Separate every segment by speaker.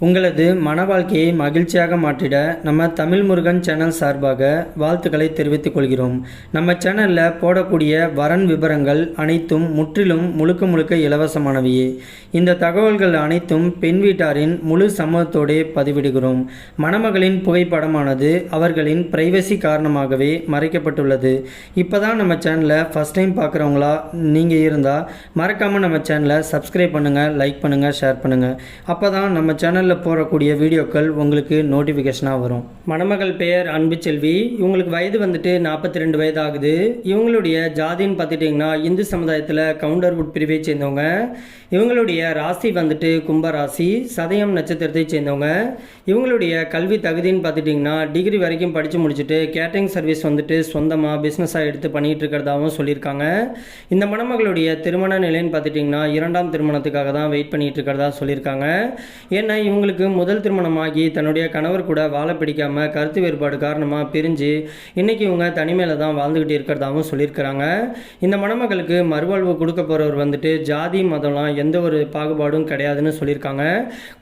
Speaker 1: உங்களது மன வாழ்க்கையை மகிழ்ச்சியாக மாற்றிட நம்ம தமிழ் முருகன் சேனல் சார்பாக வாழ்த்துக்களை தெரிவித்துக் கொள்கிறோம். நம்ம சேனலில் போடக்கூடிய வரன் விவரங்கள் அனைத்தும் முற்றிலும் முழுக்க இலவசமானவையே. இந்த தகவல்கள் அனைத்தும் பெண் வீட்டாரின் முழு சம்மதத்தோடே பதிவிடுகிறோம். மணமகளின் புகைப்படமானது அவர்களின் பிரைவசி காரணமாகவே மறைக்கப்பட்டுள்ளது. இப்போ தான் நம்ம சேனலை ஃபஸ்ட் டைம் பார்க்குறவங்களா நீங்கள் இருந்தால் மறக்காமல் நம்ம சேனலை சப்ஸ்கிரைப் பண்ணுங்கள், லைக் பண்ணுங்கள், ஷேர் பண்ணுங்கள். அப்போ தான் நம்ம சேனல் போடக்கூடிய வீடியோக்கள் உங்களுக்கு நோட்டிஃபிகேஷனாக வரும். மணமகள் பெயர் அன்பு செல்வி. இவங்களுக்கு வயது வந்துட்டு 42 வயது ஆகுது. இவங்களுடைய ஜாதின்னு பார்த்துட்டிங்கன்னா இந்து சமுதாயத்தில் கவுண்டர் உட்பிரிவை சேர்ந்தவங்க. இவங்களுடைய ராசி வந்துட்டு கும்பராசி, சதயம் நட்சத்திரத்தை சேர்ந்தவங்க. இவங்களுடைய கல்வி தகுதின்னு பார்த்துட்டிங்கன்னா டிகிரி வரைக்கும் படித்து முடிச்சுட்டு கேட்டரிங் சர்வீஸ் வந்துட்டு சொந்தமாக பிஸ்னஸாக எடுத்து பண்ணிகிட்டு இருக்கிறதாகவும் சொல்லியிருக்காங்க. இந்த மணமகளுடைய திருமண நிலைன்னு பார்த்துட்டிங்கன்னா 2ஆம் திருமணத்துக்காக தான் வெயிட் பண்ணிகிட்டு இருக்கிறதா சொல்லியிருக்காங்க. ஏன்னா இவங்களுக்கு முதல் திருமணமாகி தன்னுடைய கணவர் கூட வாழ பிடிக்காமல் கருத்து வேறுபாடு காரணமாக பிரிஞ்சு இன்றைக்கி இவங்க தனிமையில் தான் வாழ்ந்துக்கிட்டு இருக்கிறதாகவும் சொல்லியிருக்கிறாங்க. இந்த மணமகளுக்கு மறுவாழ்வு கொடுக்க போகிறவர் வந்துட்டு ஜாதி மதம்லாம் எந்த ஒரு பாகுபாடும் கிடையாதுன்னு சொல்லியிருக்காங்க.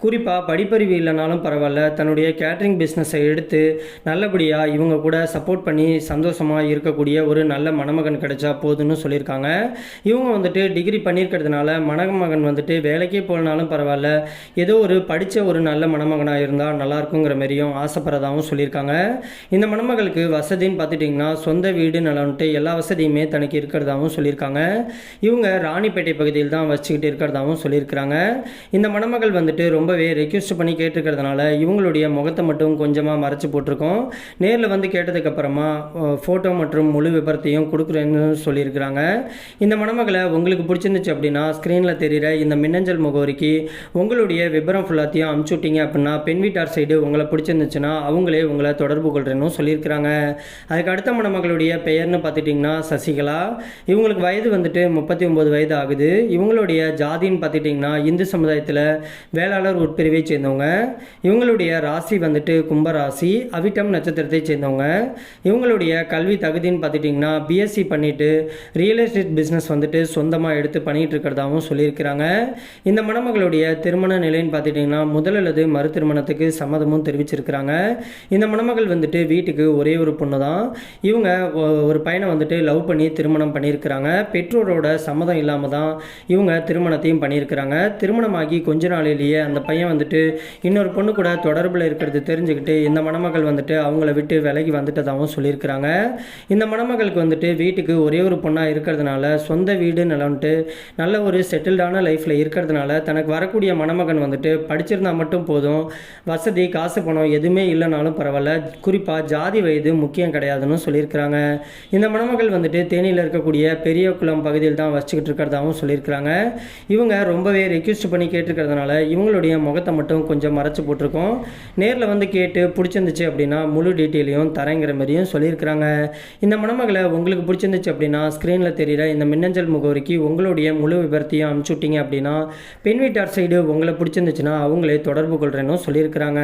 Speaker 1: குறிப்பாக படிப்பறிவு இல்லைனாலும் பரவாயில்ல, தன்னுடைய கேட்ரிங் பிஸ்னஸை எடுத்து நல்லபடியாக இவங்க கூட சப்போர்ட் பண்ணி சந்தோஷமாக இருக்கக்கூடிய ஒரு நல்ல மணமகன் கிடைச்சா போதுன்னு சொல்லியிருக்காங்க. இவங்க வந்துட்டு டிகிரி பண்ணியிருக்கிறதுனால மணமகன் வந்துட்டு வேலைக்கே போனாலும் பரவாயில்ல, ஏதோ ஒரு படித்த ஒரு நல்ல மணமகனாக இருந்தால் நல்லா இருக்குங்கிற மாதிரியும் ஆசைப்படுறதாகவும் சொல்லியிருக்காங்க. இந்த மணமகளுக்கு வசதின்னு பார்த்துட்டிங்கன்னா சொந்த வீடு நலன்ட்டு எல்லா வசதியுமே தனக்கு இருக்கிறதாகவும் சொல்லியிருக்காங்க. இவங்க ராணிப்பேட்டை பகுதியில் தான் வச்சுக்கிட்டு இருக்கிறதாகவும் சொல்லியிருக்கிறாங்க. இந்த மணமகள் வந்துட்டு ரொம்பவே ரெக்வெஸ்ட் பண்ணி கேட்டிருக்கிறதுனால இவங்களுடைய முகத்தை மட்டும் கொஞ்சமாக மறைச்சி போட்டிருக்கோம். நேரில் வந்து கேட்டதுக்கப்புறமா ஃபோட்டோ மற்றும் முழு விபரத்தையும் கொடுக்குறேன்னு சொல்லியிருக்கிறாங்க. இந்த மணமகளை உங்களுக்கு பிடிச்சிருந்துச்சு அப்படின்னா ஸ்க்ரீனில் தெரிகிற இந்த மின்னஞ்சல் முகவரிக்கு உங்களுடைய விபரம் ஃபுல்லாத்தையும் அமுச்சு விட்டீங்க அப்படின்னா பெண் வீட்டார் சைடு உங்களை பிடிச்சிருந்துச்சுன்னா அவங்களே உங்களை தொடர்பு கொள்றேன்னு சொல்லியிருக்கிறாங்க. அதுக்கு அடுத்த மணமகளுடைய பெயர்னு பார்த்துட்டிங்கன்னா சசிகலா. இவங்களுக்கு வயது வந்துட்டு 39 வயது ஆகுது. இவங்களுடைய ஜாதின்னு பார்த்துட்டிங்கன்னா இந்து சமுதாயத்தில் வேளாளர் உட்பிரிவை சேர்ந்தவங்க. இவங்களுடைய ராசி வந்துட்டு கும்பராசி, அவிட்டம் நட்சத்திரத்தை சேர்ந்தவங்க. இவங்களுடைய கல்வி தகுதின்னு பார்த்துட்டிங்கன்னா பிஎஸ்சி பண்ணிவிட்டு ரியல் எஸ்டேட் பிஸ்னஸ் வந்துட்டு சொந்தமாக எடுத்து பண்ணிகிட்டு இருக்கிறதாகவும் சொல்லியிருக்கிறாங்க. இந்த மணமகளுடைய திருமண நிலைன்னு பார்த்துட்டிங்கன்னா முதல் அல்லது மறு திருமணத்துக்கு சம்மதமும் தெரிவிச்சிருக்கிறாங்க. இந்த மணமகள் வந்துட்டு வீட்டுக்கு ஒரே ஒரு பொண்ணு தான். இவங்க ஒரு பையனை வந்துட்டு லவ் பண்ணி திருமணம் பண்ணியிருக்கிறாங்க. பெற்றோரோட சம்மதம் இல்லாமல் தான் இவங்க திருமணத்தையும் பண்ணியிருக்கிறாங்க. திருமணமாகி கொஞ்ச நாளிலேயே அந்த பையன் வந்துட்டு இன்னொரு பொண்ணு கூட தொடர்பில் இருக்கிறது தெரிஞ்சுக்கிட்டு இந்த மணமகள் வந்துட்டு அவங்கள விட்டு விலகி வந்துட்டதாகவும் சொல்லியிருக்கிறாங்க. இந்த மணமகளுக்கு வந்துட்டு வீட்டுக்கு ஒரே ஒரு பொண்ணாக இருக்கிறதுனால சொந்த வீடு நிலம்ட்டு நல்ல ஒரு செட்டில்டான லைஃப்பில் இருக்கிறதுனால தனக்கு வரக்கூடிய மணமகன் வந்துட்டு படிச்சிருந்தால் மட்டும் போதும், வசதி காசு பணம் எதுவுமே இல்லைனாலும் பரவாயில்ல, குறிப்பாக ஜாதி வயது முக்கியம் கிடையாதுன்னு சொல்லியிருக்கிறாங்க. இந்த மணமகள் வந்துட்டு தேனியில் இருக்கக்கூடிய பெரிய குளம் பகுதியில் தான் வச்சுக்கிட்டு இருக்கிறதாகவும் சொல்லியிருக்கிறாங்க. இவங்க ரொம்பவே ரெக்வெஸ்ட் பண்ணி கேட்டிருக்கிறதுனால இவங்களுடைய முகத்தை மட்டும் கொஞ்சம் மறைச்சி போட்டிருக்கோம். நேரில் வந்து கேட்டு பிடிச்சிருந்துச்சு அப்படின்னா முழு டீட்டெயிலையும் தரங்கிற மாதிரியும் சொல்லியிருக்கிறாங்க. இந்த மணமகளை உங்களுக்கு பிடிச்சிருந்துச்சு அப்படின்னா ஸ்க்ரீனில் தெரிகிற இந்த மின்னஞ்சல் முகவரிக்கு உங்களுடைய முழு விபரத்தையும் அனுப்பிச்சு விட்டீங்க அப்படின்னா பெண் வீட்டார் சைடு உங்களை பிடிச்சிருந்துச்சுன்னா அவங்களே தொடர்பு கொள்கிறேன்னு சொல்லியிருக்கிறாங்க.